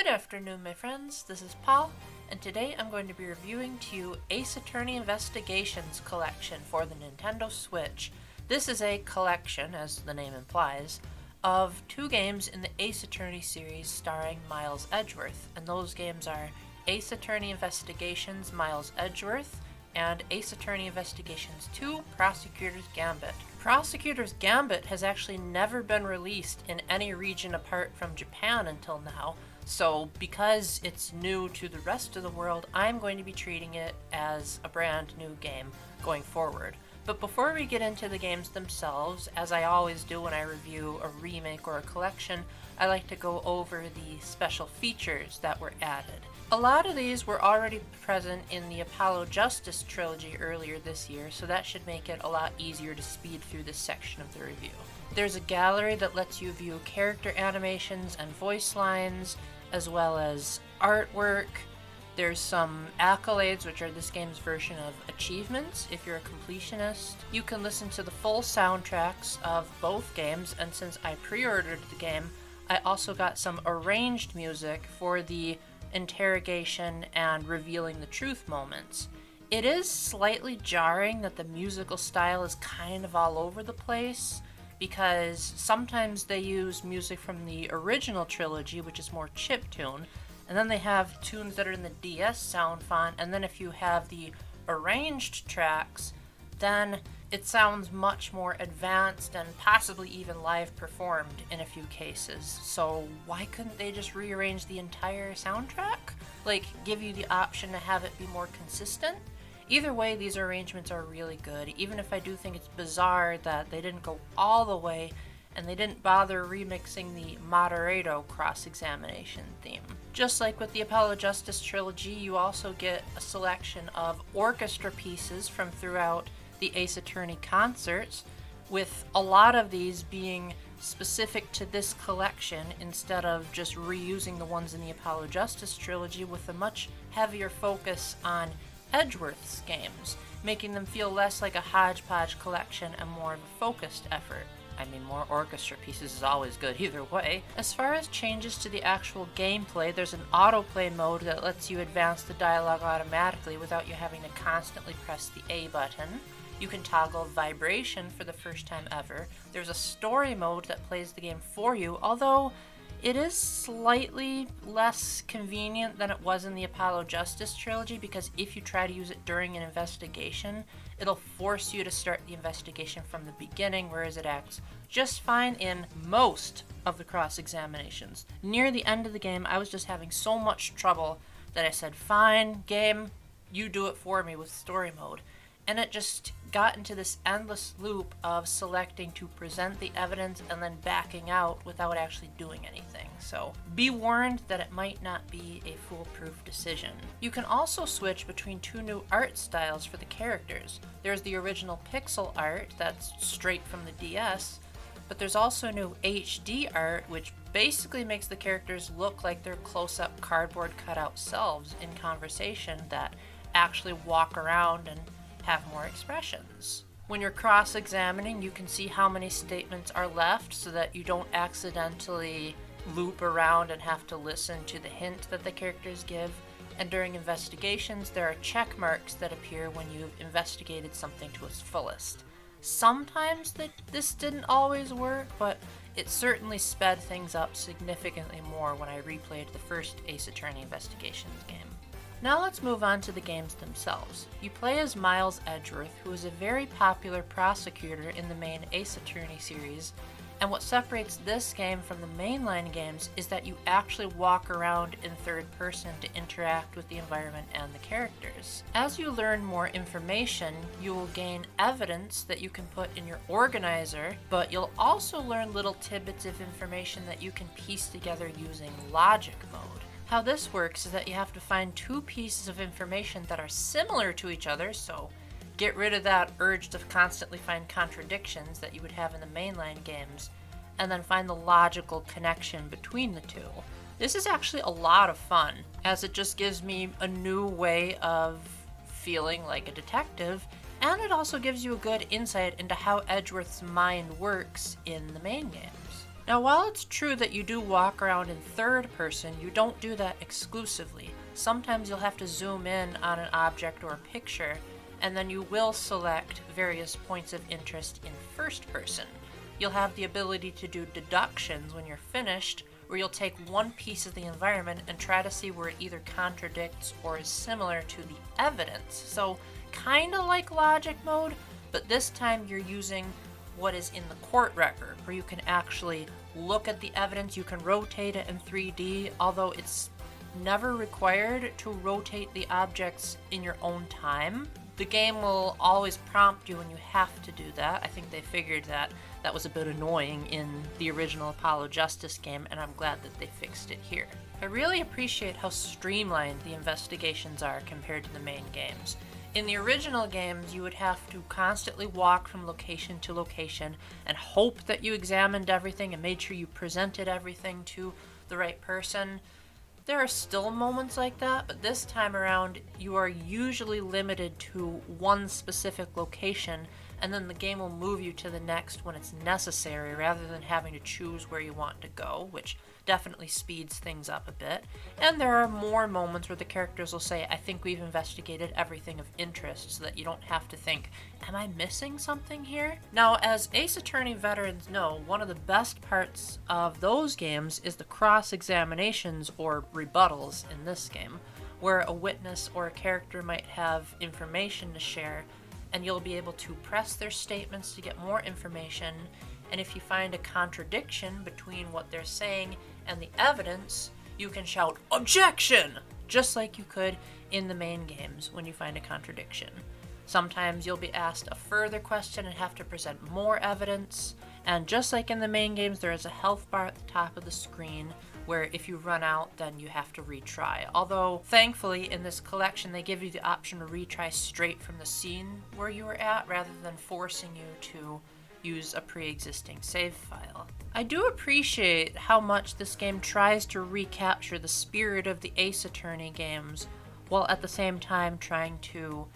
Good afternoon, my friends. This is Paul, and today I'm going to be reviewing to you Ace Attorney Investigations Collection for the Nintendo Switch. This is a collection, as the name implies, of two games in the Ace Attorney series starring Miles Edgeworth, and those games are Ace Attorney Investigations Miles Edgeworth and Ace Attorney Investigations 2 Prosecutor's Gambit. Prosecutor's Gambit has actually never been released in any region apart from Japan until now, so because it's new to the rest of the world, I'm going to be treating it as a brand new game going forward. But before we get into the games themselves, as I always do when I review a remake or a collection, I like to go over the special features that were added. A lot of these were already present in the Apollo Justice trilogy earlier this year, so that should make it a lot easier to speed through this section of the review. There's a gallery that lets you view character animations and voice lines, as well as artwork. There's some accolades, which are this game's version of achievements if you're a completionist. You can listen to the full soundtracks of both games, and since I pre-ordered the game, I also got some arranged music for the interrogation and revealing the truth moments. It is slightly jarring that the musical style is kind of all over the place, because sometimes they use music from the original trilogy, which is more chiptune, and then they have tunes that are in the DS sound font, and then if you have the arranged tracks, then it sounds much more advanced and possibly even live performed in a few cases. So why couldn't they just rearrange the entire soundtrack? Like, give you the option to have it be more consistent? Either way, these arrangements are really good, even if I do think it's bizarre that they didn't go all the way and they didn't bother remixing the Moderato cross-examination theme. Just like with the Apollo Justice trilogy, you also get a selection of orchestra pieces from throughout the Ace Attorney concerts, with a lot of these being specific to this collection instead of just reusing the ones in the Apollo Justice trilogy, with a much heavier focus on Edgeworth's games, making them feel less like a hodgepodge collection and more of a focused effort. I mean, more orchestra pieces is always good either way. As far as changes to the actual gameplay, there's an autoplay mode that lets you advance the dialogue automatically without you having to constantly press the A button. You can toggle vibration for the first time ever. There's a story mode that plays the game for you, although it is slightly less convenient than it was in the Apollo Justice trilogy, because if you try to use it during an investigation, it'll force you to start the investigation from the beginning, whereas it acts just fine in most of the cross-examinations. Near the end of the game, I was just having so much trouble that I said, fine, game, you do it for me with story mode. And it just got into this endless loop of selecting to present the evidence and then backing out without actually doing anything. So be warned that it might not be a foolproof decision. You can also switch between two new art styles for the characters. There's the original pixel art that's straight from the DS, but there's also new HD art, which basically makes the characters look like they're close-up cardboard cutout selves in conversation that actually walk around and have more expressions. When you're cross-examining, you can see how many statements are left so that you don't accidentally loop around and have to listen to the hint that the characters give. And during investigations, there are check marks that appear when you've investigated something to its fullest. Sometimes this didn't always work, but it certainly sped things up significantly more when I replayed the first Ace Attorney Investigations game. Now let's move on to the games themselves. You play as Miles Edgeworth, who is a very popular prosecutor in the main Ace Attorney series, and what separates this game from the mainline games is that you actually walk around in third person to interact with the environment and the characters. As you learn more information, you will gain evidence that you can put in your organizer, but you'll also learn little tidbits of information that you can piece together using logic mode. How this works is that you have to find two pieces of information that are similar to each other, so get rid of that urge to constantly find contradictions that you would have in the mainline games, and then find the logical connection between the two. This is actually a lot of fun, as it just gives me a new way of feeling like a detective, and it also gives you a good insight into how Edgeworth's mind works in the main games. Now, while it's true that you do walk around in third person, you don't do that exclusively. Sometimes you'll have to zoom in on an object or a picture, and then you will select various points of interest in first person. You'll have the ability to do deductions when you're finished, where you'll take one piece of the environment and try to see where it either contradicts or is similar to the evidence. So, kinda like logic mode, but this time you're using what is in the court record, where you can actually look at the evidence. You can rotate it in 3D, although it's never required to rotate the objects in your own time. The game will always prompt you when you have to do that. I think they figured that was a bit annoying in the original Apollo Justice game, and I'm glad that they fixed it here. I really appreciate how streamlined the investigations are compared to the main games. In the original games, you would have to constantly walk from location to location and hope that you examined everything and made sure you presented everything to the right person. There are still moments like that, but this time around, you are usually limited to one specific location, and then the game will move you to the next when it's necessary, rather than having to choose where you want to go, which definitely speeds things up a bit. And there are more moments where the characters will say, I think we've investigated everything of interest, so that you don't have to think, am I missing something here? Now, as Ace Attorney veterans know, one of the best parts of those games is the cross-examinations, or rebuttals in this game, where a witness or a character might have information to share, and you'll be able to press their statements to get more information, and if you find a contradiction between what they're saying and the evidence, you can shout, "Objection!" just like you could in the main games when you find a contradiction. Sometimes you'll be asked a further question and have to present more evidence, and just like in the main games, there is a health bar at the top of the screen where if you run out, then you have to retry. Although, thankfully, in this collection, they give you the option to retry straight from the scene where you were at, rather than forcing you to use a pre-existing save file. I do appreciate how much this game tries to recapture the spirit of the Ace Attorney games, while at the same time trying to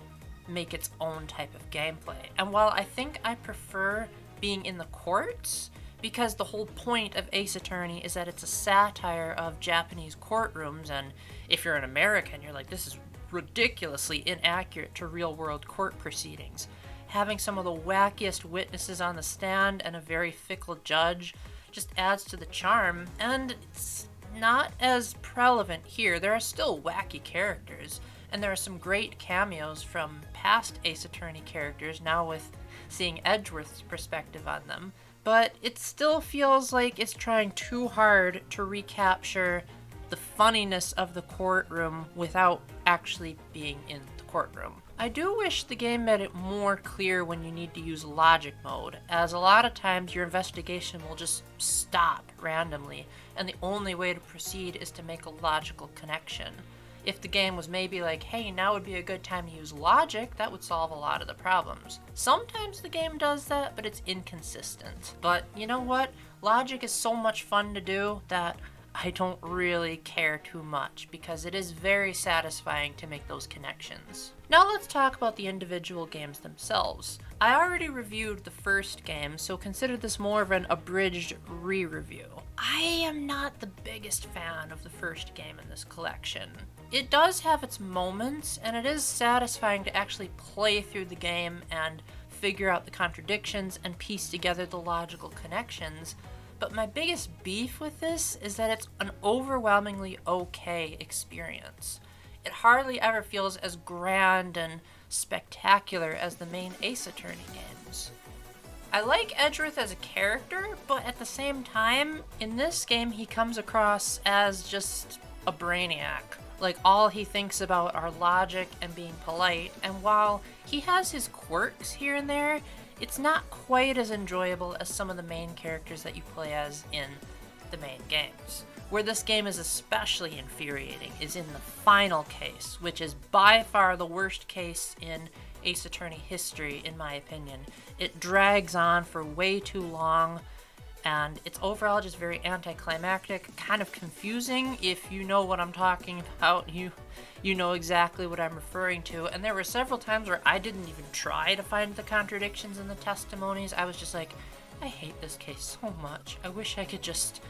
make its own type of gameplay. And while I think I prefer being in the courts, because the whole point of Ace Attorney is that it's a satire of Japanese courtrooms, and if you're an American, you're like, this is ridiculously inaccurate to real-world court proceedings. Having some of the wackiest witnesses on the stand and a very fickle judge just adds to the charm, and it's not as prevalent here. There are still wacky characters, and there are some great cameos from past Ace Attorney characters, now with seeing Edgeworth's perspective on them. But it still feels like it's trying too hard to recapture the funniness of the courtroom without actually being in the courtroom. I do wish the game made it more clear when you need to use logic mode, as a lot of times your investigation will just stop randomly, and the only way to proceed is to make a logical connection. If the game was maybe like, hey, now would be a good time to use logic, that would solve a lot of the problems. Sometimes the game does that, but it's inconsistent. But you know what? Logic is so much fun to do that I don't really care too much, because it is very satisfying to make those connections. Now let's talk about the individual games themselves. I already reviewed the first game, so consider this more of an abridged re-review. I am not the biggest fan of the first game in this collection. It does have its moments, and it is satisfying to actually play through the game and figure out the contradictions and piece together the logical connections, but my biggest beef with this is that it's an overwhelmingly okay experience. It hardly ever feels as grand and spectacular as the main Ace Attorney games. I like Edgeworth as a character, but at the same time, in this game he comes across as just a brainiac. Like, all he thinks about are logic and being polite, and while he has his quirks here and there, it's not quite as enjoyable as some of the main characters that you play as in the main games. Where this game is especially infuriating is in the final case, which is by far the worst case in Ace Attorney history, in my opinion. It drags on for way too long, and it's overall just very anticlimactic, kind of confusing. If you know what I'm talking about, you know exactly what I'm referring to. And there were several times where I didn't even try to find the contradictions in the testimonies. I was just like, I hate this case so much. I wish I could just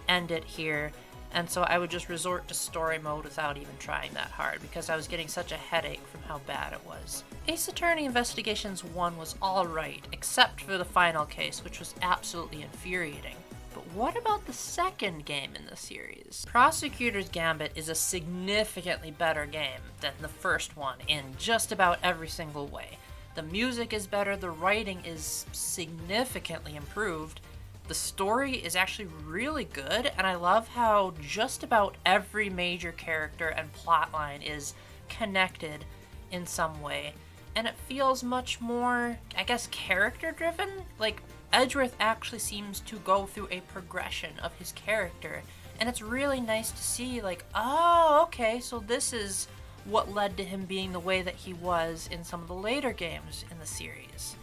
end it here. And so I would just resort to story mode without even trying that hard, because I was getting such a headache from how bad it was. Ace Attorney Investigations 1 was alright, except for the final case, which was absolutely infuriating. But what about the second game in the series? Prosecutor's Gambit is a significantly better game than the first one in just about every single way. The music is better, the writing is significantly improved, the story is actually really good, and I love how just about every major character and plotline is connected in some way. And it feels much more, I guess, character-driven. Like, Edgeworth actually seems to go through a progression of his character, and it's really nice to see, like, oh, okay, so this is what led to him being the way that he was in some of the later games in the series.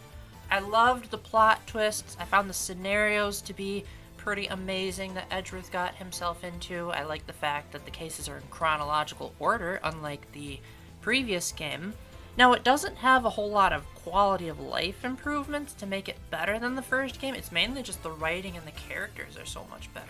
I loved the plot twists. I found the scenarios to be pretty amazing that Edgeworth got himself into. I like the fact that the cases are in chronological order, unlike the previous game. Now, it doesn't have a whole lot of quality of life improvements to make it better than the first game. It's mainly just the writing and the characters are so much better.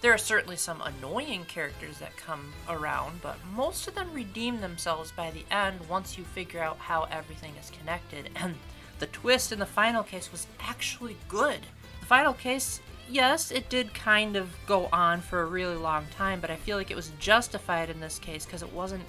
There are certainly some annoying characters that come around, but most of them redeem themselves by the end once you figure out how everything is connected. And the twist in the final case was actually good. The final case, yes, it did kind of go on for a really long time, but I feel like it was justified in this case because it wasn't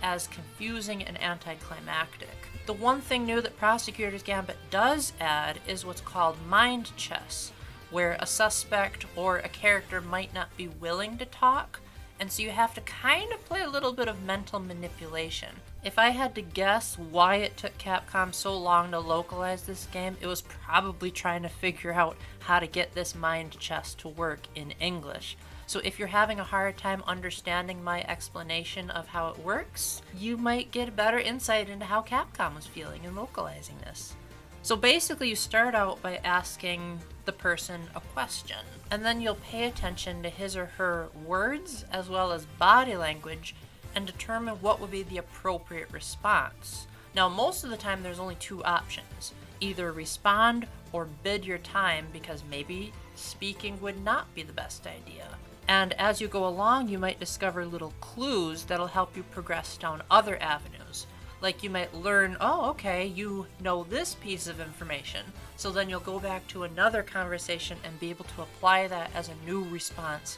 as confusing and anticlimactic. The one thing new that Prosecutor's Gambit does add is what's called mind chess, where a suspect or a character might not be willing to talk, and so you have to kind of play a little bit of mental manipulation. If I had to guess why it took Capcom so long to localize this game, it was probably trying to figure out how to get this mind chess to work in English. So if you're having a hard time understanding my explanation of how it works, you might get a better insight into how Capcom was feeling in localizing this. So basically you start out by asking the person a question, and then you'll pay attention to his or her words as well as body language and determine what would be the appropriate response. Now, most of the time there's only two options. Either respond or bid your time, because maybe speaking would not be the best idea. And as you go along, you might discover little clues that'll help you progress down other avenues. Like you might learn, oh, okay, you know this piece of information. So then you'll go back to another conversation and be able to apply that as a new response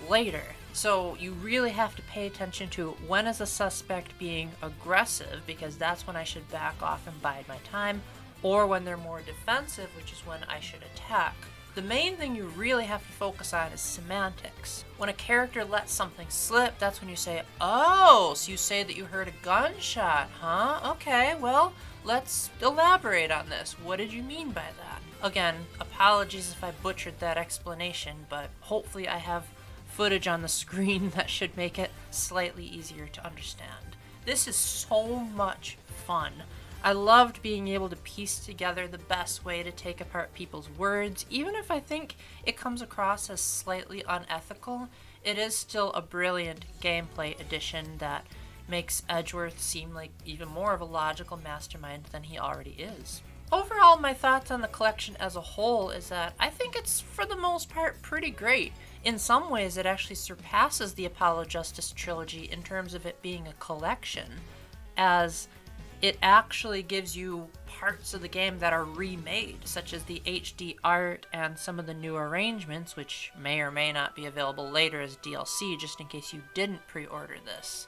later. So you really have to pay attention to when is a suspect being aggressive, because that's when I should back off and bide my time, or when they're more defensive, which is when I should attack. The main thing you really have to focus on is semantics. When a character lets something slip, that's when you say, oh, so you say that you heard a gunshot, huh? Okay, well, let's elaborate on this. What did you mean by that? Again, apologies if I butchered that explanation, but hopefully I have footage on the screen that should make it slightly easier to understand. This is so much fun. I loved being able to piece together the best way to take apart people's words. Even if I think it comes across as slightly unethical, it is still a brilliant gameplay addition that makes Edgeworth seem like even more of a logical mastermind than he already is. Overall, my thoughts on the collection as a whole is that I think it's, for the most part, pretty great. In some ways, it actually surpasses the Apollo Justice trilogy in terms of it being a collection, as it actually gives you parts of the game that are remade, such as the HD art and some of the new arrangements, which may or may not be available later as DLC, just in case you didn't pre-order this.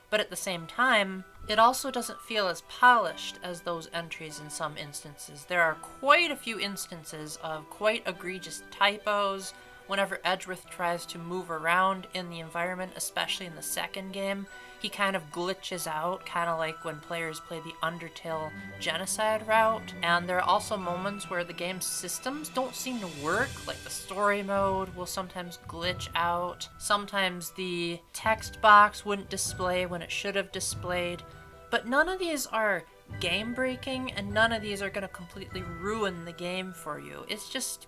But at the same time, it also doesn't feel as polished as those entries in some instances. There are quite a few instances of quite egregious typos whenever Edgeworth tries to move around in the environment, especially in the second game. He kind of glitches out, kind of like when players play the Undertale genocide route. And there are also moments where the game's systems don't seem to work, like the story mode will sometimes glitch out. Sometimes the text box wouldn't display when it should have displayed. But none of these are game-breaking, and none of these are going to completely ruin the game for you. It's just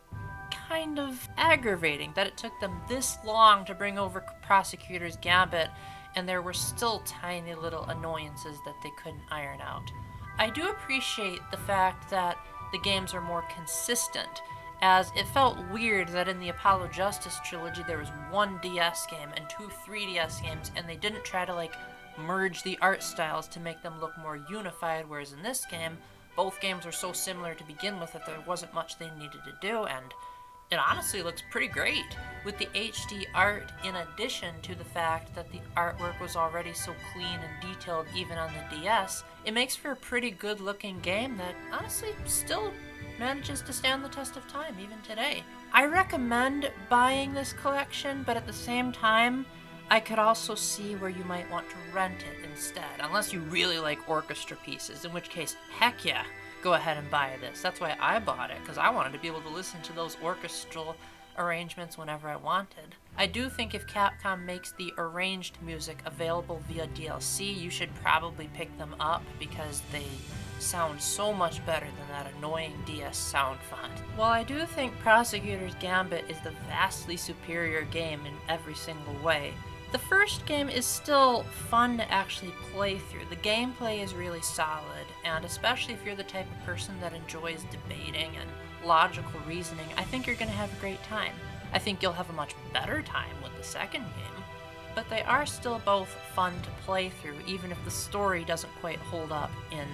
kind of aggravating that it took them this long to bring over Prosecutor's Gambit, and there were still tiny little annoyances that they couldn't iron out. I do appreciate the fact that the games are more consistent, as it felt weird that in the Apollo Justice trilogy there was one DS game and two 3DS games, and they didn't try to merge the art styles to make them look more unified, whereas in this game, both games were so similar to begin with that there wasn't much they needed to do, and it honestly looks pretty great with the HD art, in addition to the fact that the artwork was already so clean and detailed even on the DS. It makes for a pretty good looking game that honestly still manages to stand the test of time even today. I recommend buying this collection, but at the same time, I could also see where you might want to rent it instead, unless you really like orchestra pieces, in which case, heck yeah, go ahead and buy this. That's why I bought it, because I wanted to be able to listen to those orchestral arrangements whenever I wanted. I do think if Capcom makes the arranged music available via DLC, you should probably pick them up because they sound so much better than that annoying DS sound font. While I do think Prosecutor's Gambit is the vastly superior game in every single way, the first game is still fun to actually play through. The gameplay is really solid, and especially if you're the type of person that enjoys debating and logical reasoning, I think you're going to have a great time. I think you'll have a much better time with the second game, but they are still both fun to play through, even if the story doesn't quite hold up in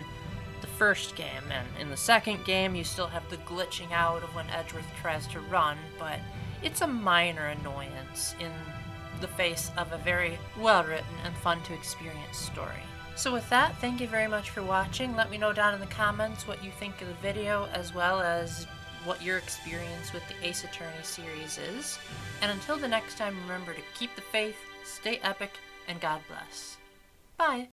the first game. And in the second game, you still have the glitching out of when Edgeworth tries to run, but it's a minor annoyance in the face of a very well-written and fun-to-experience story. So with that, thank you very much for watching. Let me know down in the comments what you think of the video, as well as what your experience with the Ace Attorney series is. And until the next time, remember to keep the faith, stay epic, and God bless. Bye!